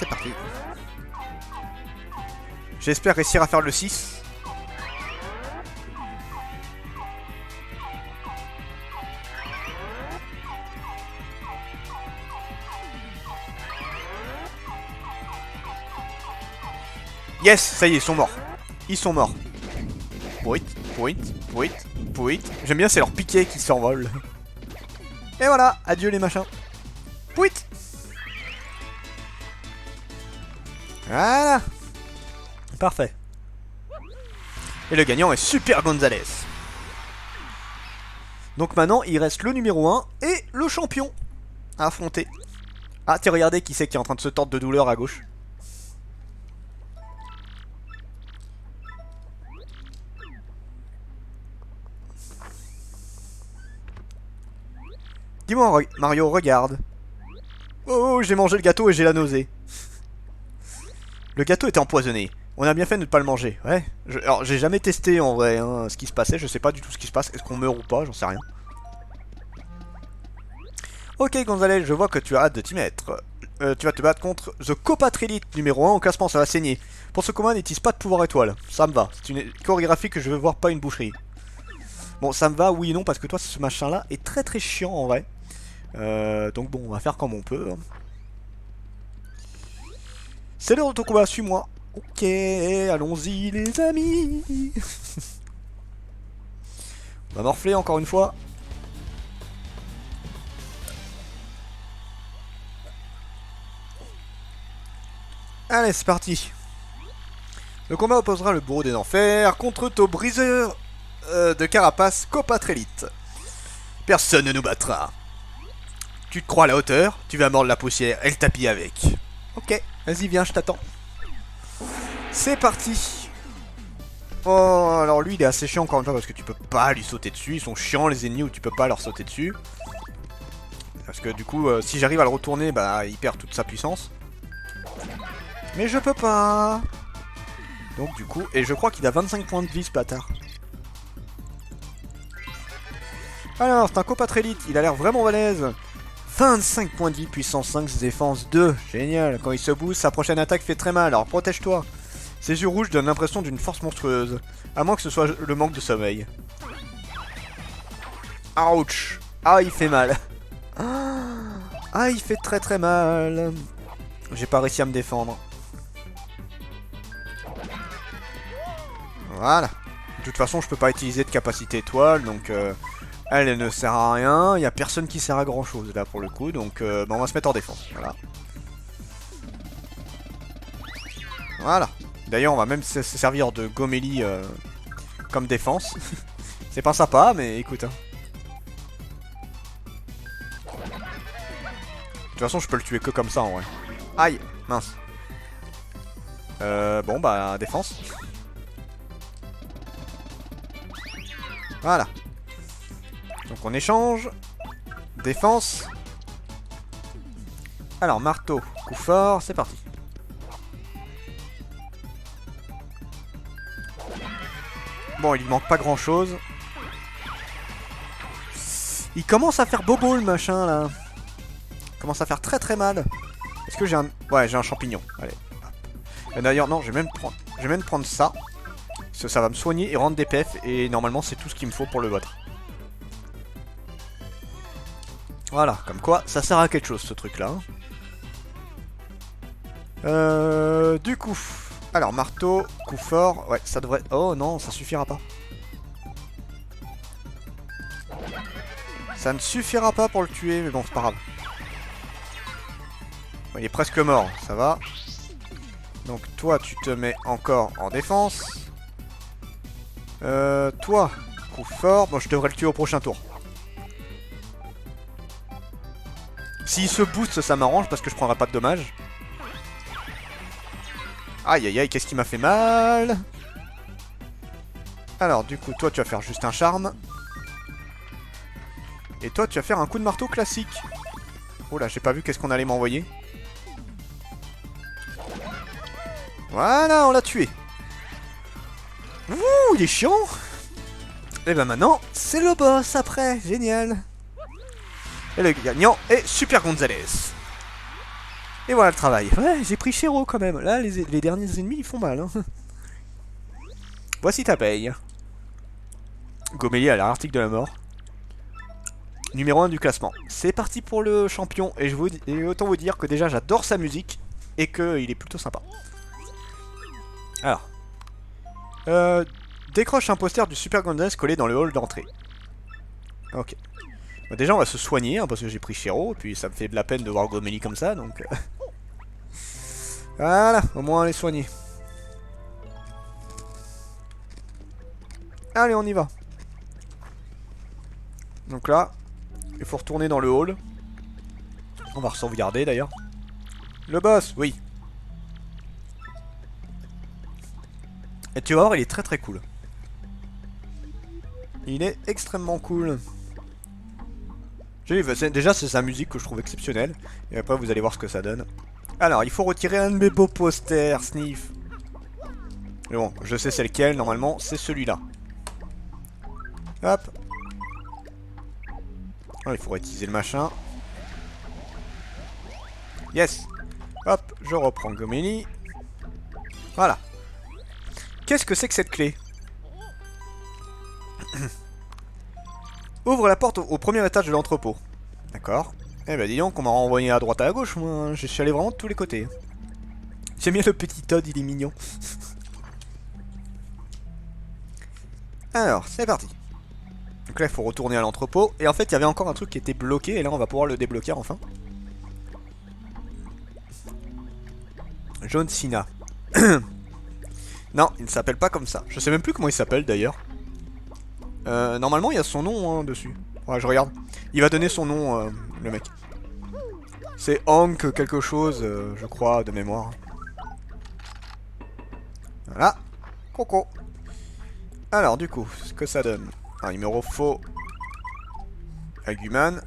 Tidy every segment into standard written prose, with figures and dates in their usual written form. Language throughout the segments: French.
c'est parti. J'espère réussir à faire le 6. Yes, ça y est, ils sont morts. Ils sont morts. Point, point, point, point. J'aime bien, c'est leur piquet qui s'envole. Et voilà, adieu les machins. Point. Voilà. Parfait. Et le gagnant est Super Gonzalez. Donc maintenant, il reste le numéro 1 et le champion à affronter. Ah, t'es regardé qui c'est qui est en train de se tordre de douleur à gauche. Dis-moi, Mario, regarde. Oh, j'ai mangé le gâteau et j'ai la nausée. Le gâteau était empoisonné. On a bien fait de ne pas le manger. Ouais. Alors, j'ai jamais testé en vrai hein, ce qui se passait. Je sais pas du tout ce qui se passe. Est-ce qu'on meurt ou pas? J'en sais rien. Ok, Gonzalez, je vois que tu as hâte de t'y mettre. Tu vas te battre contre The Copatrilite numéro 1 au classement, ça va saigner. Pour ce combat, n'utilise pas de pouvoir étoile. Ça me va. C'est une chorégraphie que je veux voir, pas une boucherie. Bon, ça me va, oui et non, parce que toi, ce machin-là est très très chiant en vrai. Donc bon, on va faire comme on peut. C'est l'heure de ton combat, suis-moi. Ok, allons-y les amis. On va morfler encore une fois. Allez, c'est parti. Le combat opposera le bourreau des enfers contre ton briseur de carapace Copatrilite. Personne ne nous battra. Tu te crois à la hauteur, tu vas mordre la poussière et le tapis avec. Ok, vas-y viens, je t'attends. C'est parti. Oh, alors lui il est assez chiant encore une fois parce que tu peux pas lui sauter dessus. Ils sont chiants les ennemis où tu peux pas leur sauter dessus. Parce que du coup, si j'arrive à le retourner, bah il perd toute sa puissance. Mais je peux pas. Donc du coup, et je crois qu'il a 25 points de vie ce bâtard. Alors, c'est un Copatrilite, il a l'air vraiment balèze. 25 points de vie, puissance 5, défense 2. Génial, quand il se booste, sa prochaine attaque fait très mal, alors protège-toi. Ses yeux rouges donnent l'impression d'une force monstrueuse. À moins que ce soit le manque de sommeil. Ouch. Ah, il fait mal. Ah, il fait très très mal. J'ai pas réussi à me défendre. Voilà. De toute façon, je peux pas utiliser de capacité étoile, donc... elle ne sert à rien, il n'y a personne qui sert à grand chose là pour le coup, donc bah, on va se mettre en défense, voilà. Voilà. D'ailleurs on va même se servir de Gomélie comme défense. C'est pas sympa, mais écoute. Hein. De toute façon je peux le tuer que comme ça en vrai. Aïe, mince. Bon bah défense. Voilà. Donc on échange. Défense. Alors marteau, coup fort, c'est parti. Bon, il manque pas grand chose. Il commence à faire bobo le machin là. Il commence à faire très très mal. Est-ce que j'ai un... Ouais, j'ai un champignon. Allez. D'ailleurs, non, je vais même prendre ça. Ça va me soigner et rendre des PF. Et normalement, c'est tout ce qu'il me faut pour le battre. Voilà, comme quoi, ça sert à quelque chose ce truc là. Du coup, alors marteau, coup fort, ouais, ça devrait... Oh non, ça suffira pas. Ça ne suffira pas pour le tuer, mais bon, c'est pas grave. Bon, il est presque mort, ça va. Donc toi, tu te mets encore en défense. Toi, coup fort, bon, je devrais le tuer au prochain tour. S'il se booste, ça m'arrange parce que je prendrai pas de dommages. Aïe aïe aïe, qu'est-ce qui m'a fait mal? Alors, du coup, toi, tu vas faire juste un charme. Et toi, tu vas faire un coup de marteau classique. Oh là, j'ai pas vu qu'est-ce qu'on allait m'envoyer. Voilà, on l'a tué. Ouh, il est chiant. Et ben maintenant, c'est le boss après. Génial. Et le gagnant est Super Gonzalez. Et voilà le travail. Ouais, j'ai pris Chéro quand même. Là, les derniers ennemis, ils font mal. Hein. Voici ta paye. Gomélie à l'article de la mort. Numéro 1 du classement. C'est parti pour le champion. Et autant vous dire que déjà, j'adore sa musique. Et qu'il est plutôt sympa. Alors. Décroche un poster du Super Gonzales collé dans le hall d'entrée. Ok. Bah déjà, on va se soigner, hein, parce que j'ai pris Chéro. Et puis, ça me fait de la peine de voir Gomélie comme ça. Donc... Voilà, au moins on est soigné. Allez, on y va. Donc là, il faut retourner dans le hall. On va sauvegarder d'ailleurs. Le boss, oui. Et tu vas voir, il est très très cool. Il est extrêmement cool. Déjà, c'est sa musique que je trouve exceptionnelle. Et après, vous allez voir ce que ça donne. Alors, il faut retirer un de mes beaux posters, Sniff. Mais bon, je sais c'est lequel, normalement, c'est celui-là. Hop. Ah, il faudrait utiliser le machin. Yes. Hop, je reprends Gomélie. Voilà. Qu'est-ce que c'est que cette clé? Ouvre la porte au premier étage de l'entrepôt. D'accord. Eh ben dis donc, on m'a renvoyé à droite et à gauche, moi. Je suis allé vraiment de tous les côtés. J'aime bien le petit Todd, il est mignon. Alors, c'est parti. Donc là, il faut retourner à l'entrepôt. Et en fait, il y avait encore un truc qui était bloqué. Et là, on va pouvoir le débloquer enfin. John Cena. Non, il ne s'appelle pas comme ça. Je sais même plus comment il s'appelle d'ailleurs. Normalement, il y a son nom hein, dessus. Ouais, je regarde. Il va donner son nom, le mec. C'est Hank quelque chose, je crois, de mémoire. Voilà. Coco. Alors, du coup, ce que ça donne. Un numéro faux. Aguman.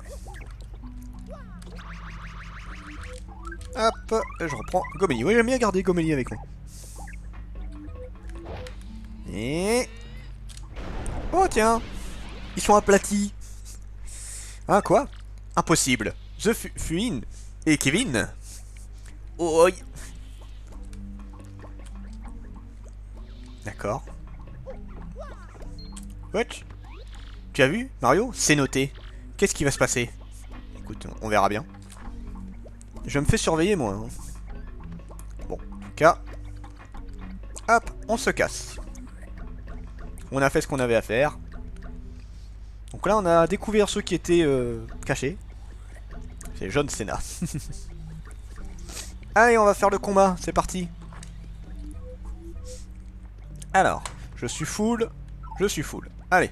Hop, et je reprends Gomélie. Oui, j'aime bien garder Gomélie avec moi. Et... Oh, tiens. Ils sont aplatis. Hein, quoi? Impossible. The Fuin et Kevin. Oh. D'accord. What? Tu as vu, Mario? C'est noté. Qu'est-ce qui va se passer? Écoute, on verra bien. Je me fais surveiller, moi. Hein. Bon, en tout cas... Hop, on se casse. On a fait ce qu'on avait à faire. Donc là, on a découvert ceux qui étaient cachés. C'est John Cena. Allez, on va faire le combat. C'est parti. Alors, je suis full. Je suis full. Allez.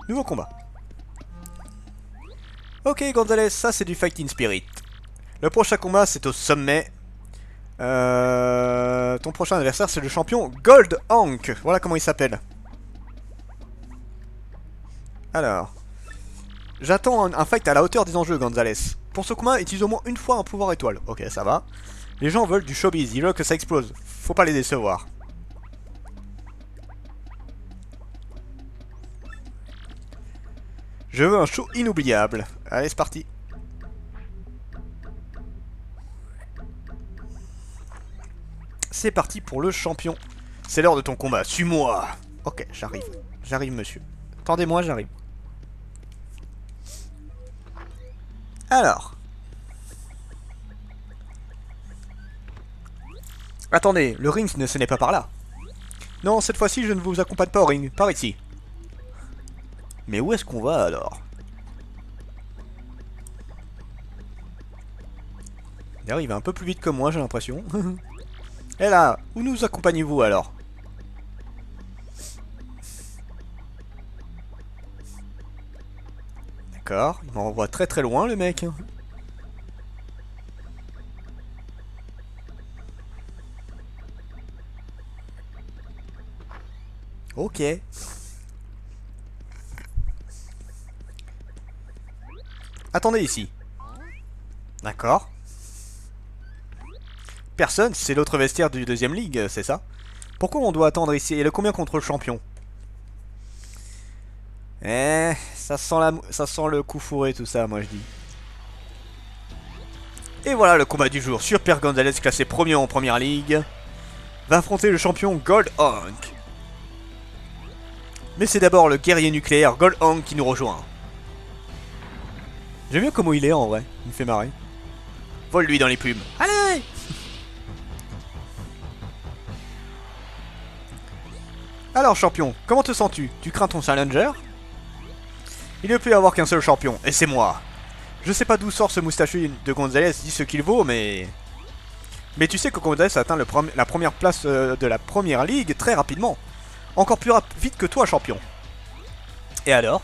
Nouveau combat. Ok, Gonzalez, ça c'est du Fighting Spirit. Le prochain combat, c'est au sommet. Ton prochain adversaire, c'est le champion Gold Hank. Voilà comment il s'appelle. Alors. J'attends un fight à la hauteur des enjeux, Gonzalez. Pour ce combat, utilise au moins une fois un pouvoir étoile. Ok, ça va. Les gens veulent du showbiz, ils veulent que ça explose. Faut pas les décevoir. Je veux un show inoubliable. Allez, c'est parti. C'est parti pour le champion. C'est l'heure de ton combat. Suis-moi. Ok, j'arrive. J'arrive, monsieur. Attendez-moi, j'arrive. Alors. Attendez, le ring, ce n'est pas par là. Non, cette fois-ci, je ne vous accompagne pas au ring. Par ici. Mais où est-ce qu'on va, alors? D'ailleurs, il va un peu plus vite que moi, j'ai l'impression. Et là, où nous accompagnez-vous, alors? D'accord, il m'envoie très très loin, le mec. Ok. Attendez ici. D'accord. Personne, c'est l'autre vestiaire du deuxième ligue, c'est ça? Pourquoi on doit attendre ici? Et le combien contre le champion? Ça sent le coup fourré tout ça, moi je dis. Et voilà le combat du jour. Super Gonzalez, classé premier en première ligue, va affronter le champion Gold Hank. Mais c'est d'abord le guerrier nucléaire Gold Hank qui nous rejoint. J'aime bien comment il est en vrai, il me fait marrer. Vole-lui dans les plumes. Allez! Alors champion, comment te sens-tu? Tu crains ton challenger? Il ne peut y avoir qu'un seul champion, et c'est moi. Je sais pas d'où sort ce moustachu de Gonzalez, dit ce qu'il vaut, mais... Mais tu sais que Gonzalez a atteint la première place de la première ligue très rapidement. Encore plus vite que toi, champion. Et alors?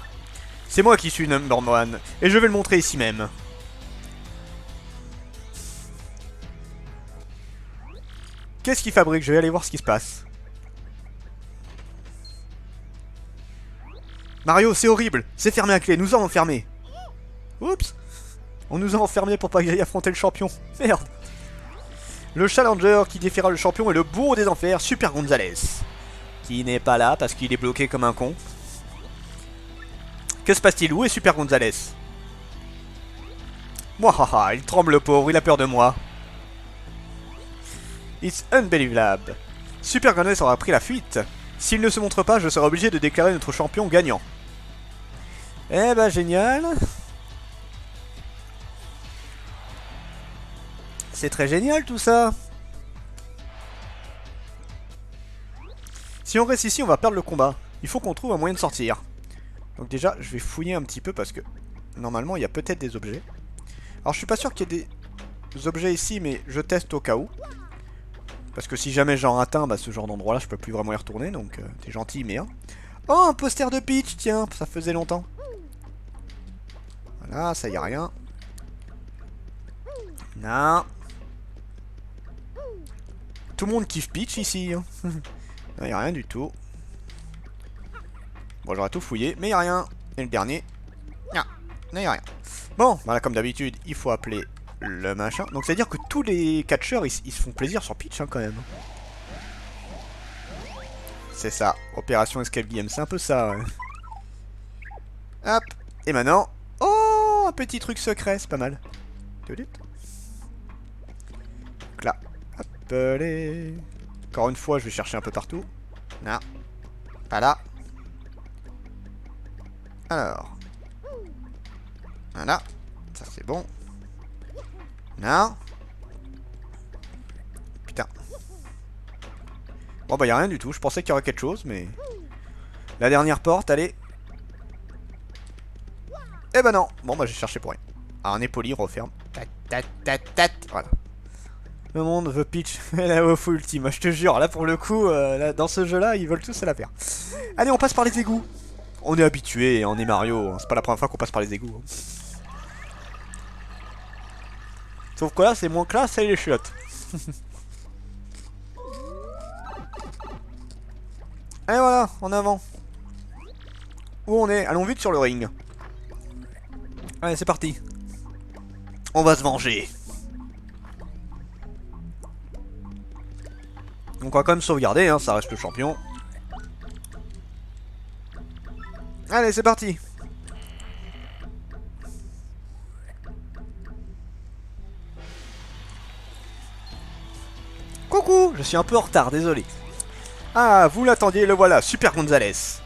C'est moi qui suis number one, et je vais le montrer ici même. Qu'est-ce qu'il fabrique? Je vais aller voir ce qui se passe. Mario, c'est horrible. C'est fermé à clé. Nous avons enfermés. Oups. On nous a enfermés pour pas y affronter le champion. Merde. Le challenger qui défiera le champion est le bourreau des enfers, Super Gonzalez. Qui n'est pas là parce qu'il est bloqué comme un con. Que se passe-t-il? Où est Super Gonzalez? Mouahaha, il tremble le pauvre, il a peur de moi. It's unbelievable. Super Gonzalez aura pris la fuite. S'il ne se montre pas, je serai obligé de déclarer notre champion gagnant. Eh ben génial. C'est très génial tout ça. Si on reste ici, on va perdre le combat. Il faut qu'on trouve un moyen de sortir. Donc déjà, je vais fouiller un petit peu parce que normalement, il y a peut-être des objets. Alors je suis pas sûr qu'il y ait des objets ici, mais je teste au cas où. Parce que si jamais j'en rate un, bah ce genre d'endroit là je peux plus vraiment y retourner, donc t'es gentil mais hein. Oh, un poster de Peach, tiens, ça faisait longtemps. Voilà, ça y a rien. Non. Tout le monde kiffe Peach ici. Hein. Non, y a rien du tout. Bon, j'aurais tout fouillé, mais y a rien. Et le dernier, non, y a rien. Bon, voilà, comme d'habitude, il faut appeler le machin. Donc c'est à dire que tous les catcheurs ils se font plaisir sur Peach hein, quand même. C'est ça, Opération Escape Game, c'est un peu ça ouais. Hop, et maintenant, oh, un petit truc secret, c'est pas mal. Donc là, hop, allez. Encore une fois, je vais chercher un peu partout. Non, pas là. Alors, voilà, ça c'est bon. Non. Putain. Bon bah y'a rien du tout, je pensais qu'il y aurait quelque chose mais... La dernière porte, allez. Eh ben non. Bon bah j'ai cherché pour rien. Ah, un époli, referme. Voilà. Le monde veut Peach. La Wofu ultime, je te jure, là pour le coup, là, dans ce jeu là, ils veulent tous se la faire. Allez, on passe par les égouts. On est habitué, on est Mario, c'est pas la première fois qu'on passe par les égouts. Sauf que là, c'est moins classe, et les chiottes. Allez, voilà, en avant. Où on est? Allons vite sur le ring. Allez, c'est parti. On va se venger. Donc on va quand même sauvegarder, hein, ça reste le champion. Allez, c'est parti. Coucou, je suis un peu en retard, désolé. Ah, vous l'attendiez, le voilà, Super Gonzalez.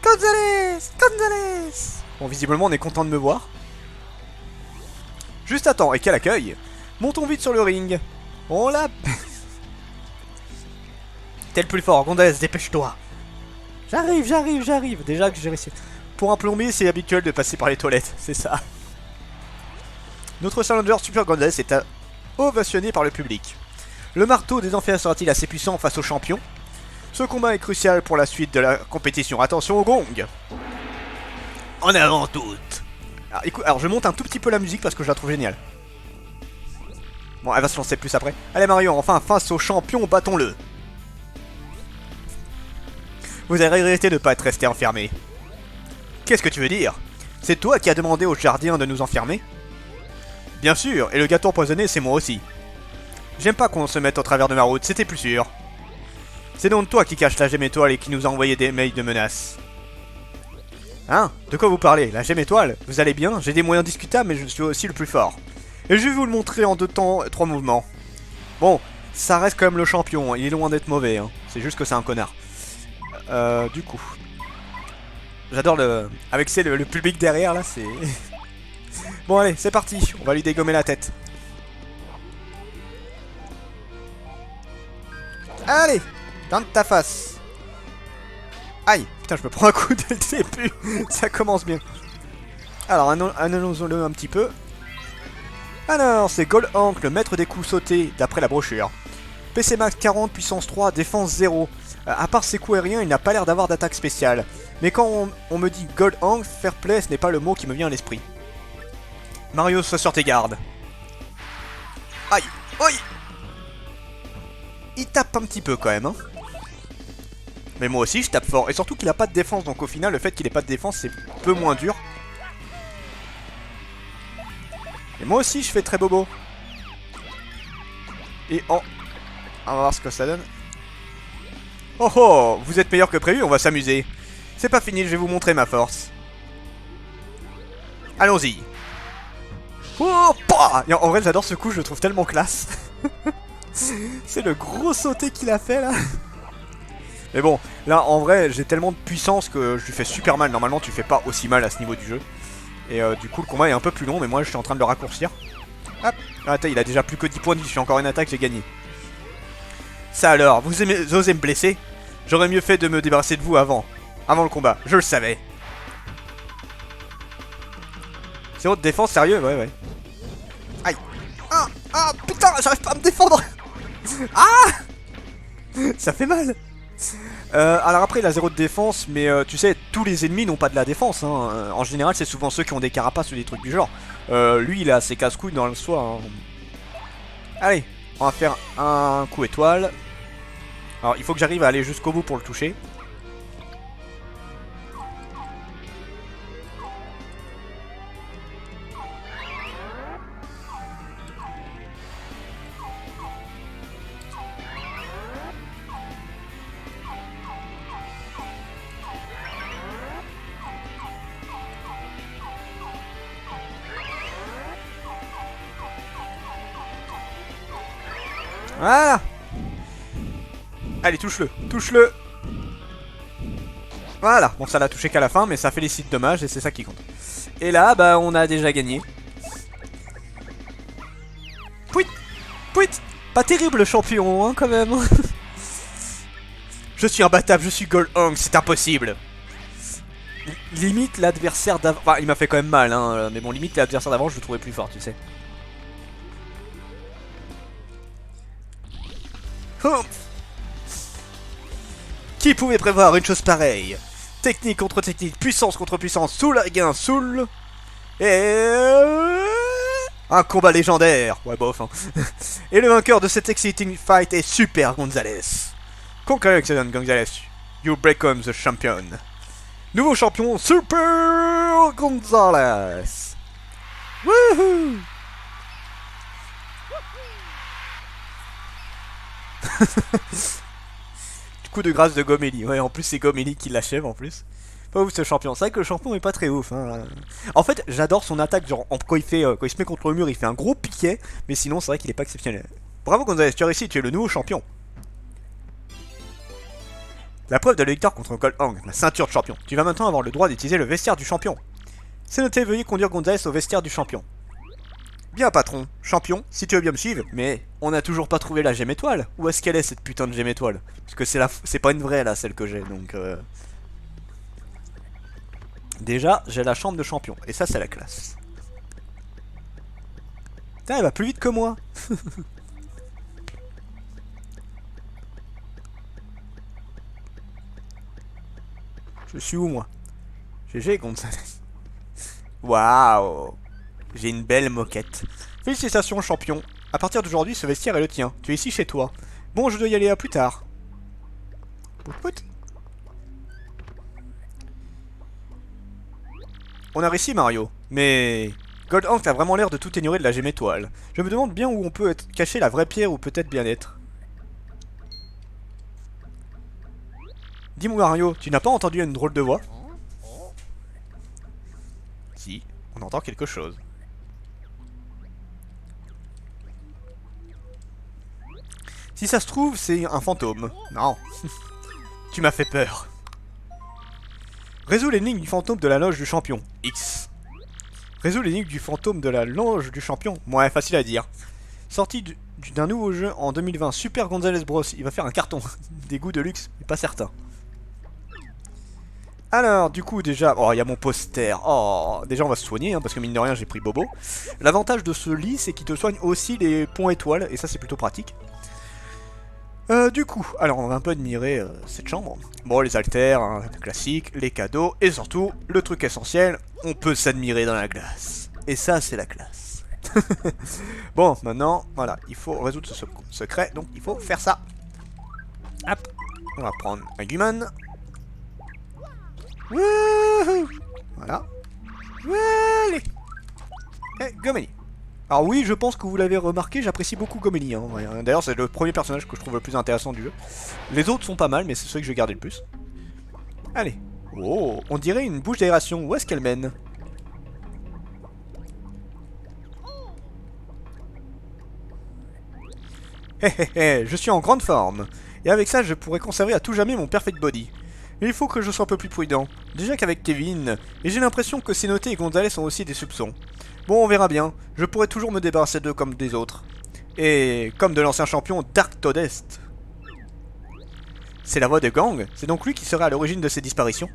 Gonzalez. Bon, visiblement, on est content de me voir. Juste attends, et quel accueil. Montons vite sur le ring. On l'a... T'es le plus fort, Gonzalez, dépêche-toi. J'arrive. Déjà que j'ai réussi. Pour un plombier, c'est habituel de passer par les toilettes, c'est ça. Notre challenger Super Gonzalez est ovationné par le public. Le marteau des enfers sera-t-il assez puissant face au champion? Ce combat est crucial pour la suite de la compétition. Attention au gong. En avant toutes. Alors, écoute, alors je monte un tout petit peu la musique parce que je la trouve géniale. Bon, elle va se lancer plus après. Allez Mario, enfin face au champion, battons-le. Vous avez regretté de ne pas être resté enfermé. Qu'est-ce que tu veux dire? C'est toi qui as demandé au gardien de nous enfermer? Bien sûr, et le gâteau empoisonné, c'est moi aussi. J'aime pas qu'on se mette au travers de ma route, c'était plus sûr. C'est donc toi qui caches la gemme étoile et qui nous a envoyé des mails de menaces. Hein? De quoi vous parlez? La gemme étoile? Vous allez bien? J'ai des moyens discutables, mais je suis aussi le plus fort. Et je vais vous le montrer en 2 temps, 3 mouvements. Bon, ça reste quand même le champion, il est loin d'être mauvais, hein. C'est juste que c'est un connard. Du coup... J'adore le... Avec c'est le public derrière, là, c'est... Bon, allez, c'est parti, on va lui dégommer la tête. Allez, dans ta face. Aïe, putain, je me prends un coup dès le début. Ça commence bien. Alors, analysons-le un petit peu. Alors, c'est Goldhank, le maître des coups sautés, d'après la brochure. PC max 40, puissance 3, défense 0. À part ses coups aériens, il n'a pas l'air d'avoir d'attaque spéciale. Mais quand on me dit Goldhank, fair play, ce n'est pas le mot qui me vient à l'esprit. Mario, sois sur tes gardes. Aïe, aïe. Il tape un petit peu quand même, hein. Mais moi aussi je tape fort. Et surtout qu'il a pas de défense, donc au final le fait qu'il ait pas de défense c'est peu moins dur. Et moi aussi je fais très bobo. Et oh, on va voir ce que ça donne. Oh oh, vous êtes meilleur que prévu, on va s'amuser. C'est pas fini, je vais vous montrer ma force. Allons-y. Oh, bah en vrai j'adore ce coup, je le trouve tellement classe. C'est le gros sauté qu'il a fait là. Mais bon, là en vrai j'ai tellement de puissance que je lui fais super mal. Normalement tu fais pas aussi mal à ce niveau du jeu. Et du coup le combat est un peu plus long, mais moi je suis en train de le raccourcir. Hop, attends, il a déjà plus que 10 points de vie, je fais encore une attaque, j'ai gagné. Ça alors, vous osez me blesser? J'aurais mieux fait de me débarrasser de vous avant le combat, je le savais. C'est votre défense, sérieux? Ouais. Aïe. Ah, putain, j'arrive pas à me défendre. Ah, ça fait mal. Alors après il a 0 de défense, mais tu sais, tous les ennemis n'ont pas de la défense, hein. En général c'est souvent ceux qui ont des carapaces ou des trucs du genre. Lui il a ses casse-couilles dans le soi, hein. Allez, on va faire un coup étoile. Alors il faut que j'arrive à aller jusqu'au bout pour le toucher. Voilà. Allez, touche-le, touche-le. Voilà, bon ça l'a touché qu'à la fin, mais ça fait les 6 dommages et c'est ça qui compte. Et là, bah on a déjà gagné. Pouit, pouit. Pas terrible le champion, hein, quand même. Je suis imbattable, je suis Goldhank, c'est impossible. Limite l'adversaire d'avant... Enfin, il m'a fait quand même mal, hein, mais bon, limite l'adversaire d'avant, je le trouvais plus fort, tu sais. Qui pouvait prévoir une chose pareille? Technique contre technique, puissance contre puissance, soul again soul. Et... un combat légendaire. Ouais, bof, hein. Et le vainqueur de cette exciting fight est Super Gonzalez. Congratulations Gonzalez. You become the champion. Nouveau champion, Super Gonzalez. Wouhou. Coup de grâce de Gomélie. Ouais, en plus c'est Gomélie qui l'achève en plus. Pas ouf ce champion. C'est vrai que le champion est pas très ouf, hein. En fait, j'adore son attaque. Genre, quand il se met contre le mur, il fait un gros piquet. Mais sinon, c'est vrai qu'il est pas exceptionnel. Bravo Gonzalez, tu as réussi, tu es le nouveau champion. La preuve de la victoire contre Goldhank, la ceinture de champion. Tu vas maintenant avoir le droit d'utiliser le vestiaire du champion. C'est noté, veuillez conduire Gonzalez au vestiaire du champion. Bien patron, champion, si tu veux bien me suivre, mais on n'a toujours pas trouvé la gemme étoile. Où est-ce qu'elle est cette putain de gemme étoile? Parce que c'est pas une vraie là, celle que j'ai, donc... Déjà, j'ai la chambre de champion, et ça c'est la classe. Putain, elle va plus vite que moi. Je suis où moi? GG Gonzalez. Waouh. J'ai une belle moquette. Félicitations champion. À partir d'aujourd'hui, ce vestiaire est le tien. Tu es ici chez toi. Bon, je dois y aller, à plus tard. On a réussi Mario, mais... Goldhank a vraiment l'air de tout ignorer de la gemme étoile. Je me demande bien où on peut cacher la vraie pierre ou peut-être bien être. Dis-moi Mario, tu n'as pas entendu une drôle de voix? Si, on entend quelque chose. Si ça se trouve, c'est un fantôme. Non. Tu m'as fait peur. Résous l'énigme du fantôme de la loge du champion. X. Résous l'énigme du fantôme de la loge du champion. Ouais, facile à dire. Sorti d'un nouveau jeu en 2020, Super Gonzalez Bros. Il va faire un carton. Des goûts de luxe, mais pas certain. Alors, du coup, déjà... Oh, il y a mon poster. Oh, déjà, on va se soigner, hein, parce que mine de rien, j'ai pris Bobo. L'avantage de ce lit, c'est qu'il te soigne aussi les points étoiles, et ça, c'est plutôt pratique. Du coup, alors, on va un peu admirer cette chambre. Bon, les haltères, hein, classiques, les cadeaux, et surtout, le truc essentiel, on peut s'admirer dans la glace. Et ça, c'est la classe. Bon, maintenant, voilà, il faut résoudre ce secret, donc il faut faire ça. Hop, on va prendre un Guman. Wouhou! Voilà. Allez! Eh, Gomeli. Alors oui, je pense que vous l'avez remarqué, j'apprécie beaucoup Gomeli. Hein, ouais. D'ailleurs, c'est le premier personnage que je trouve le plus intéressant du jeu. Les autres sont pas mal, mais c'est ceux que je vais garder le plus. Allez. Oh, on dirait une bouche d'aération. Où est-ce qu'elle mène? Hé hé hé, je suis en grande forme. Et avec ça, je pourrais conserver à tout jamais mon perfect body. Mais il faut que je sois un peu plus prudent. Déjà qu'avec Kevin, et j'ai l'impression que Cénoté et Gonzalez ont aussi des soupçons. Bon, on verra bien. Je pourrais toujours me débarrasser d'eux comme des autres. Et comme de l'ancien champion Dark Toadest. C'est la voix de Gang? C'est donc lui qui serait à l'origine de ces disparitions?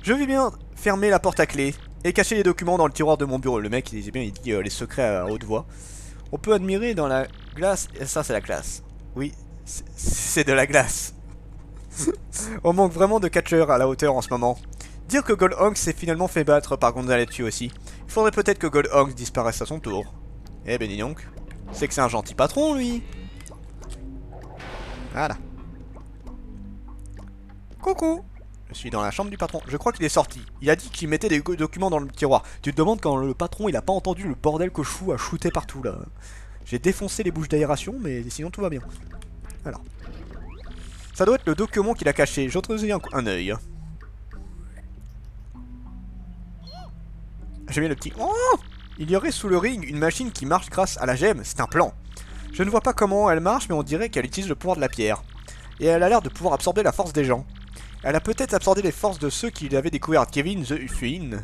Je vais bien fermer la porte à clé et cacher les documents dans le tiroir de mon bureau. Le mec, il disait bien, il dit les secrets à haute voix. On peut admirer dans la glace... Et ça, c'est la classe. Oui, c'est de la glace. On manque vraiment de catcheurs à la hauteur en ce moment. Dire que Goldhawk s'est finalement fait battre par Gonzalez aussi. Il faudrait peut-être que Goldhawk disparaisse à son tour. Eh ben dis donc. C'est que c'est un gentil patron, lui. Voilà. Coucou. Je suis dans la chambre du patron. Je crois qu'il est sorti. Il a dit qu'il mettait des documents dans le tiroir. Tu te demandes quand le patron il a pas entendu le bordel que je fous à shooter partout là. J'ai défoncé les bouches d'aération, mais sinon tout va bien. Alors. Ça doit être le document qu'il a caché. J'aurais un œil. J'aime bien le petit... Oh! Il y aurait sous le ring une machine qui marche grâce à la gemme. C'est un plan. Je ne vois pas comment elle marche, mais on dirait qu'elle utilise le pouvoir de la pierre. Et elle a l'air de pouvoir absorber la force des gens. Elle a peut-être absorbé les forces de ceux qui avaient découvert Kevin the Fuin.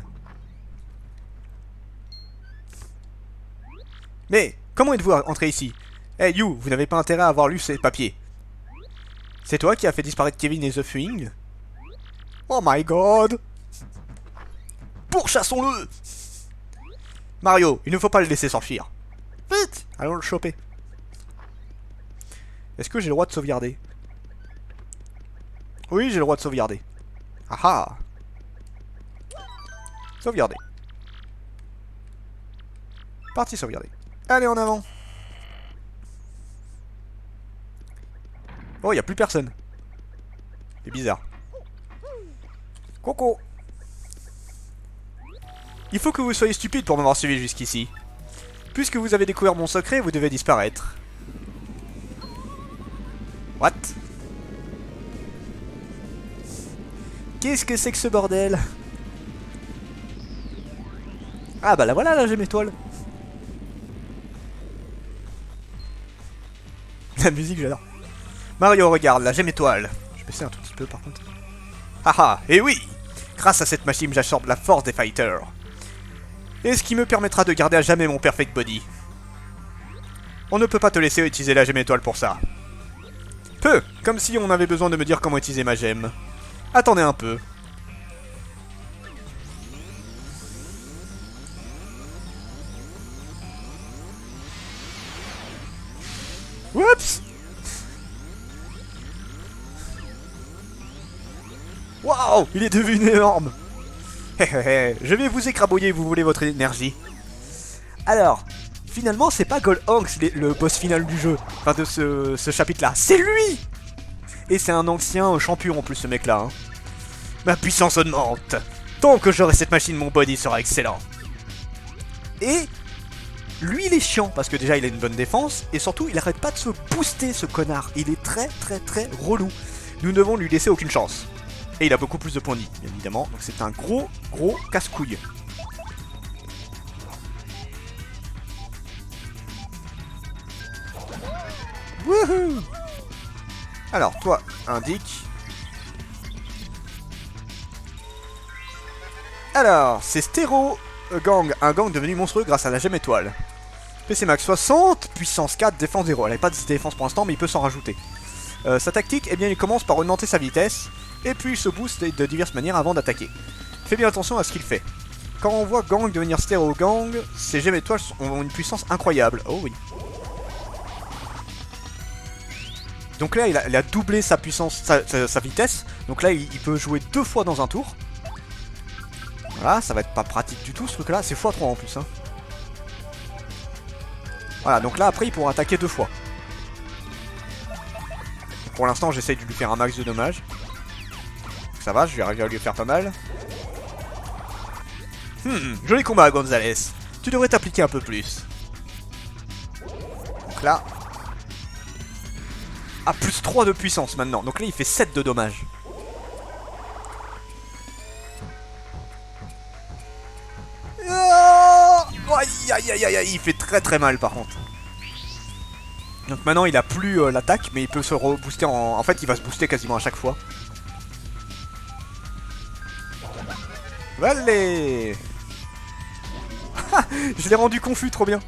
Mais, comment êtes-vous entré ici? Hey you, vous n'avez pas intérêt à avoir lu ces papiers. C'est toi qui as fait disparaître Kevin et The Fuin? Oh my god! Pourchassons-le! Mario, il ne faut pas le laisser s'enfuir. Vite! Allons le choper. Est-ce que j'ai le droit de sauvegarder? Oui, j'ai le droit de sauvegarder. Ah ah! Sauvegarder. Partie sauvegarder. Allez, en avant! Oh, il n'y a plus personne. C'est bizarre. Coco! Il faut que vous soyez stupide pour m'avoir suivi jusqu'ici. Puisque vous avez découvert mon secret, vous devez disparaître. What? Qu'est-ce que c'est que ce bordel? Ah bah la voilà la gemme étoile. La musique j'adore. Mario regarde la gemme étoile. Je vais baisser un tout petit peu par contre. Haha, et oui! Grâce à cette machine j'absorbe la force des fighters. Et ce qui me permettra de garder à jamais mon perfect body. On ne peut pas te laisser utiliser la gemme étoile pour ça. Peu, comme si on avait besoin de me dire comment utiliser ma gemme. Attendez un peu. Oups! Waouh! Il est devenu énorme! Je vais vous écrabouiller, vous voulez votre énergie. Alors, finalement, c'est pas Goldhawk le boss final du jeu. Enfin, de ce chapitre-là. C'est lui! Et c'est un ancien champion en plus, ce mec-là. Hein. Ma puissance augmente. Tant que j'aurai cette machine, mon body sera excellent. Et lui, il est chiant, parce que déjà, il a une bonne défense. Et surtout, il arrête pas de se booster, ce connard. Il est très, très, très relou. Nous ne devons lui laisser aucune chance. Et il a beaucoup plus de points de vie, bien évidemment. Donc c'est un gros casse-couille. Wouhou! Alors, toi, indique. Alors, c'est Stéro Gang, un gang devenu monstrueux grâce à la gemme étoile. PC max 60, puissance 4, défense 0. Elle n'a pas de défense pour l'instant, mais il peut s'en rajouter. Sa tactique, eh bien, il commence par augmenter sa vitesse, et puis il se booste de diverses manières avant d'attaquer. Fais bien attention à ce qu'il fait. Quand on voit Gang devenir Stéro Gang, ses gemmes étoiles ont une puissance incroyable. Oh oui. Donc là, il a doublé sa puissance, sa vitesse. Donc là, il peut jouer 2 fois dans un tour. Voilà, ça va être pas pratique du tout ce truc là, c'est x3 en plus hein. Voilà, donc là après il pourra attaquer 2 fois. Pour l'instant j'essaye de lui faire un max de dommages. Ça va, je vais arriver à lui faire pas mal. Joli combat Gonzalez. Tu devrais t'appliquer un peu plus. Donc là... Ah, plus 3 de puissance maintenant, donc là il fait 7 de dommages. Aïe aïe aïe aïe, il fait très mal par contre. Donc maintenant il a plus l'attaque, mais il peut se rebooster en fait il va se booster quasiment à chaque fois. Allez. Je l'ai rendu confus, trop bien.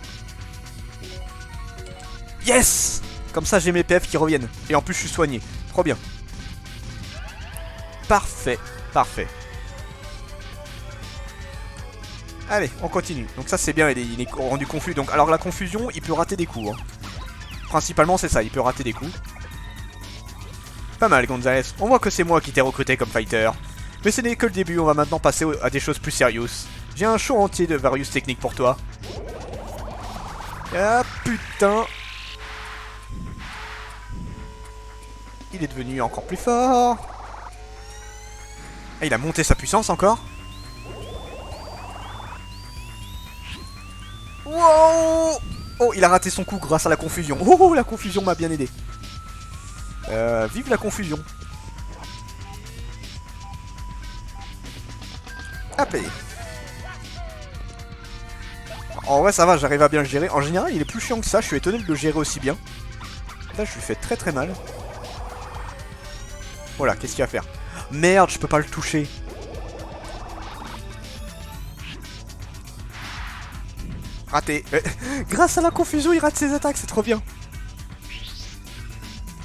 Yes. Comme ça j'ai mes PF qui reviennent. Et en plus je suis soigné, trop bien. Parfait, parfait. Allez, on continue. Donc ça c'est bien, il est rendu confus. Donc alors la confusion, il peut rater des coups. Hein. Principalement c'est ça, il peut rater des coups. Pas mal Gonzalez. On voit que c'est moi qui t'ai recruté comme fighter. Mais ce n'est que le début, on va maintenant passer à des choses plus sérieuses. J'ai un show entier de various techniques pour toi. Ah putain. Il est devenu encore plus fort. Ah, il a monté sa puissance encore. Wow! Oh, il a raté son coup grâce à la confusion. Oh, la confusion m'a bien aidé. Vive la confusion. Hop. En vrai, ça va, j'arrive à bien le gérer. En général, il est plus chiant que ça. Je suis étonné de le gérer aussi bien. Là, je lui fais très mal. Voilà, qu'est-ce qu'il va faire? Merde, je peux pas le toucher. Raté. Grâce à la confusion, il rate ses attaques, c'est trop bien.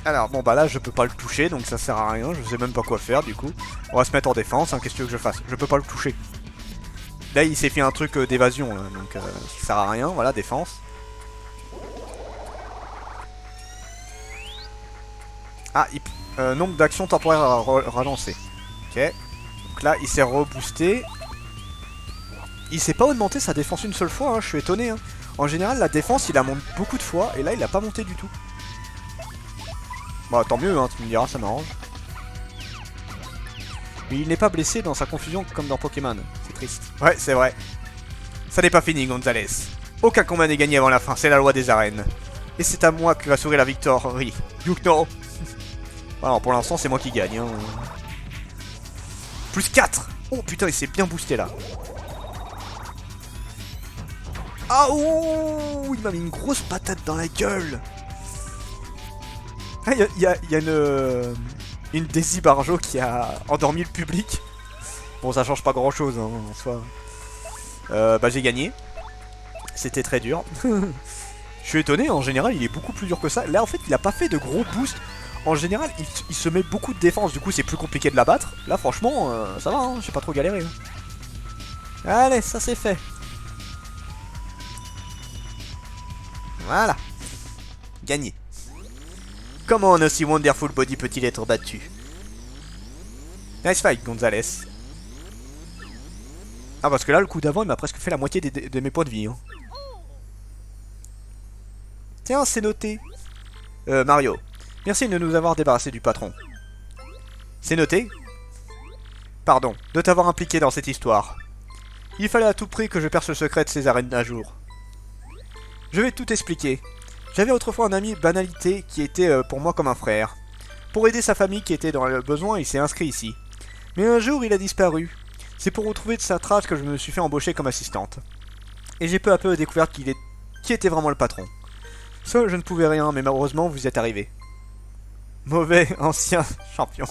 Alors, bon bah là, je peux pas le toucher, donc ça sert à rien. Je sais même pas quoi faire, du coup. On va se mettre en défense, hein, qu'est-ce que tu veux que je fasse? Je peux pas le toucher. Là, il s'est fait un truc d'évasion, donc ça sert à rien. Voilà, défense. Ah, nombre d'actions temporaires à relancer. Ok. Donc là, il s'est reboosté. Il s'est pas augmenté sa défense une seule fois, hein, je suis étonné. Hein. En général, la défense, il la monte beaucoup de fois, et là, il a pas monté du tout. Bah, tant mieux, hein, tu me diras, ça m'arrange. Mais il n'est pas blessé dans sa confusion comme dans Pokémon. C'est triste. Ouais, c'est vrai. Ça n'est pas fini, Gonzalez. Aucun combat n'est gagné avant la fin, c'est la loi des arènes. Et c'est à moi que va sourire la victoire, oui. Yukno. Alors, pour l'instant, c'est moi qui gagne. Hein. Plus 4. Oh putain, il s'est bien boosté là. Ah ouh, il m'a mis une grosse patate dans la gueule. Ah, il y a une Daisy Barjo qui a endormi le public. Bon, ça change pas grand chose hein, en soi. Bah j'ai gagné. C'était très dur. Je suis étonné, en général il est beaucoup plus dur que ça. Là en fait il a pas fait de gros boosts. En général il se met beaucoup de défense, du coup c'est plus compliqué de l'abattre. Là franchement ça va, hein, j'ai pas trop galéré. Hein. Allez, ça c'est fait. Voilà. Gagné. Comment un aussi wonderful body peut-il être battu? Nice fight, Gonzalez. Ah, parce que là, le coup d'avant, il m'a presque fait la moitié de mes points de vie. Hein. Tiens, c'est noté. Mario. Merci de nous avoir débarrassé du patron. C'est noté? Pardon, de t'avoir impliqué dans cette histoire. Il fallait à tout prix que je perce le secret de ces arènes d'un jour. Je vais tout expliquer. J'avais autrefois un ami banalité qui était pour moi comme un frère. Pour aider sa famille qui était dans le besoin, il s'est inscrit ici. Mais un jour, il a disparu. C'est pour retrouver de sa trace que je me suis fait embaucher comme assistante. Et j'ai peu à peu découvert qui était vraiment le patron. Seul, je ne pouvais rien, mais malheureusement, vous êtes arrivé. Mauvais ancien champion.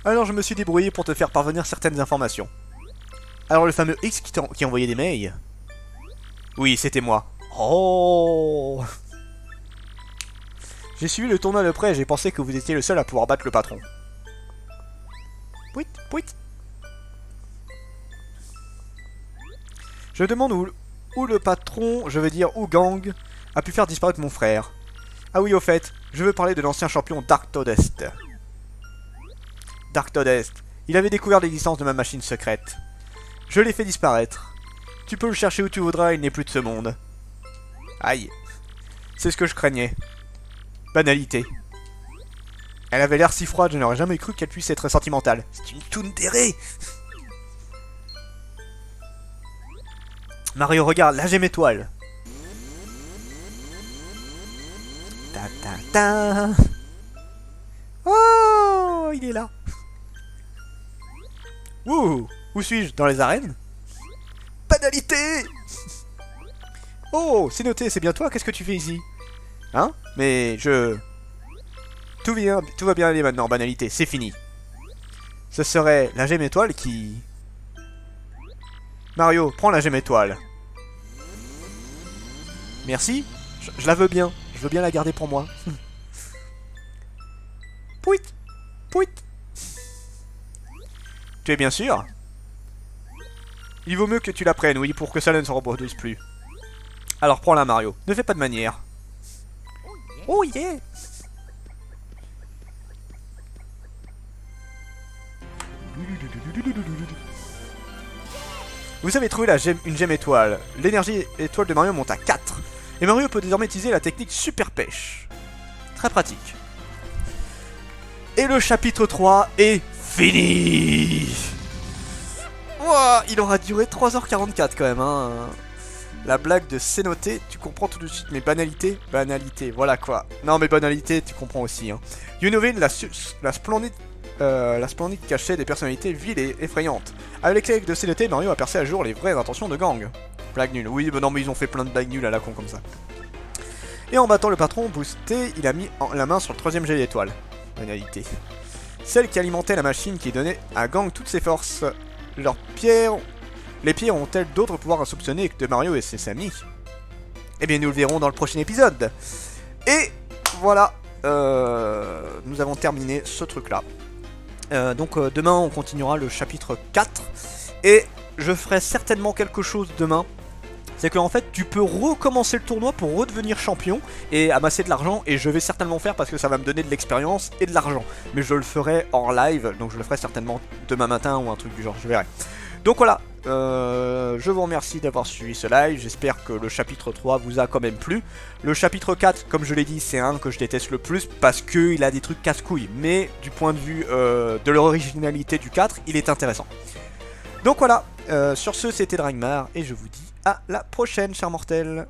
Alors je me suis débrouillé pour te faire parvenir certaines informations. Alors le fameux X qui envoyait des mails. Oui, c'était moi. Oh. J'ai suivi le tournoi de près et j'ai pensé que vous étiez le seul à pouvoir battre le patron. Pouit, pouit. Je me demande où le patron, je veux dire où Gang, a pu faire disparaître mon frère. Ah oui, au fait, je veux parler de l'ancien champion Dark Toadest. Dark Toadest, il avait découvert l'existence de ma machine secrète. Je l'ai fait disparaître. Tu peux le chercher où tu voudras, il n'est plus de ce monde. Aïe. C'est ce que je craignais. Banalité. Elle avait l'air si froide, je n'aurais jamais cru qu'elle puisse être sentimentale. C'est une tsundere. Mario, regarde, là j'ai mes toiles. Ta ta ta. Oh, il est là. Wouh, où suis-je? Dans les arènes? Banalité. Oh, c'est noté, c'est bien toi, qu'est-ce que tu fais ici? Hein? Mais je... Tout va bien aller maintenant, banalité, c'est fini. Ce serait la gemme étoile qui... Mario, prends la gemme étoile. Merci, je la veux bien. Je veux bien la garder pour moi. Pouit, pouit. Tu es bien sûr? Il vaut mieux que tu la prennes, oui, pour que ça ne se reproduise plus. Alors prends-la, Mario. Ne fais pas de manière. Oh yeah! Vous avez trouvé une gemme étoile. L'énergie étoile de Mario monte à 4. Et Mario peut désormais utiliser la technique Super Pêche. Très pratique. Et le chapitre 3 est fini. Ouah, il aura duré 3h44 quand même. Hein. La blague de c'est noté, tu comprends tout de suite. Mais banalité, banalité, voilà quoi. Non mais banalité, tu comprends aussi. Hein. Unovine, la splendide cachée des personnalités viles et effrayantes. Avec les clés de CDT, Mario a percé à jour les vraies intentions de Gang. Blague nulle. Oui, mais non, mais ils ont fait plein de blagues nulles à la con comme ça. Et en battant le patron boosté, il a mis la main sur le 3ème jet d'étoile. Banalité. Celle qui alimentait la machine qui donnait à Gang toutes ses forces. Les pierres ont-elles d'autres pouvoirs insoupçonnés que de Mario et ses amis? Eh bien, nous le verrons dans le prochain épisode. Et voilà, nous avons terminé ce truc-là. Donc demain on continuera le chapitre 4 et je ferai certainement quelque chose demain. C'est que en fait tu peux recommencer le tournoi pour redevenir champion et amasser de l'argent, et je vais certainement faire parce que ça va me donner de l'expérience et de l'argent. Mais je le ferai hors live, donc je le ferai certainement demain matin ou un truc du genre, je verrai. Donc voilà, je vous remercie d'avoir suivi ce live, j'espère que le chapitre 3 vous a quand même plu. Le chapitre 4, comme je l'ai dit, c'est un que je déteste le plus parce qu'il a des trucs casse-couilles. Mais du point de vue de l'originalité du 4, il est intéressant. Donc voilà, sur ce c'était Dragmar et je vous dis à la prochaine, chers mortels.